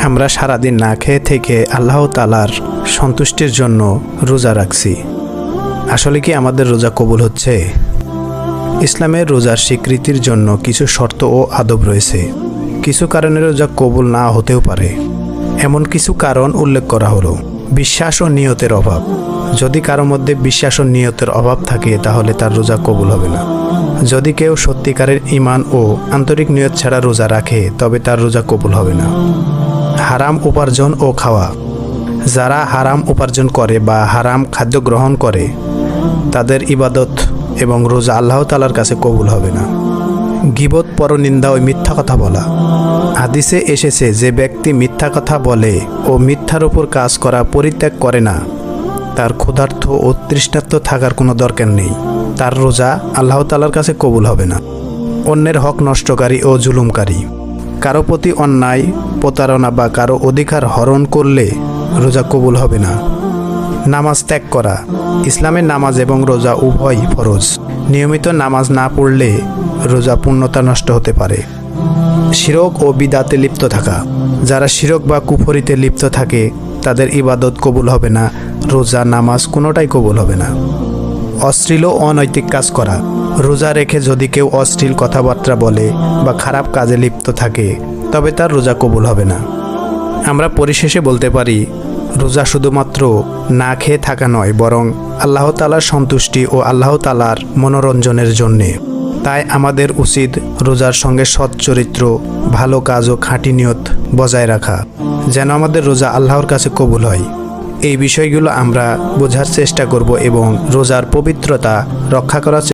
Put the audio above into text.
আমরা সারাদিন না খেয়ে থেকে আল্লাহ তাআলার সন্তুষ্টির জন্য রোজা রাখছি। আসলে কি আমাদের রোজা কবুল হচ্ছে? ইসলামের রোজার স্বীকৃতির জন্য কিছু শর্ত ও আদব রয়েছে। কিছু কারণে রোজা কবুল না হতেও পারে। এমন কিছু কারণ উল্লেখ করা হলো। বিশ্বাস ও নিয়তের অভাব। যদি কারো মধ্যে বিশ্বাস ও নিয়তের অভাব থাকে তাহলে তার রোজা কবুল হবে না। যদি কেউ সত্যিকারের ঈমান ও আন্তরিক নিয়ত ছাড়া রোজা রাখে তবে তার রোজা কবুল হবে না। হারাম উপার্জন ও খাওয়া। যারা হারাম উপার্জন করে বা হারাম খাদ্য গ্রহণ করে তাদের ইবাদত এবং রোজা আল্লাহ তাআলার কাছে কবুল হবে না। গীবত, পরনিন্দা ও মিথ্যা কথা বলা। হাদিসে এসেছে, যে ব্যক্তি মিথ্যা কথা বলে ও মিথ্যার উপর কাজ করা পরিত্যাগ করে না তার ক্ষুধার্ত ও তৃষ্ণার্ত থাকার কোনো দরকার নেই। তার রোজা আল্লাহ তাআলার কাছে কবুল হবে না। অন্যের হক নষ্টকারী ও জুলুমকারী। কারো প্রতি অন্যায়, প্রতারণা বা কারো অধিকার হরণ করলে রোজা কবুল হবে না। নামাজ ত্যাগ করা। ইসলামের নামাজ এবং রোজা উভয়ই ফরজ। নিয়মিত নামাজ না পড়লে রোজা পূর্ণতা নষ্ট হতে পারে। শিরক ও বিদাতে লিপ্ত থাকা। যারা শিরক বা কুফরিতে লিপ্ত থাকে তাদের ইবাদত কবুল হবে না, রোজা, নামাজ কোনোটাই কবুল হবে না। অশ্লীল ও অনৈতিক কাজ করা। রোজা রেখে যদি কেউ অশ্লীল কথাবার্তা বলে বা খারাপ কাজে লিপ্ত থাকে তবে তার রোজা কবুল হবে না। আমরা পরিশেষে বলতে পারি, রোজা শুধুমাত্র না খেয়ে থাকা নয়, বরং আল্লাহ তাআলার সন্তুষ্টি ও আল্লাহ তাআলার মনোরঞ্জনের জন্যে। তাই আমাদের উচিত রোজার সঙ্গে সৎ চরিত্র, ভালো কাজ ও খাঁটি নিয়ত বজায় রাখা, যেন আমাদের রোজা আল্লাহর কাছে কবুল হয়। এই বিষয়গুলো আমরা বোঝার চেষ্টা করব এবং রোজার পবিত্রতা রক্ষা করার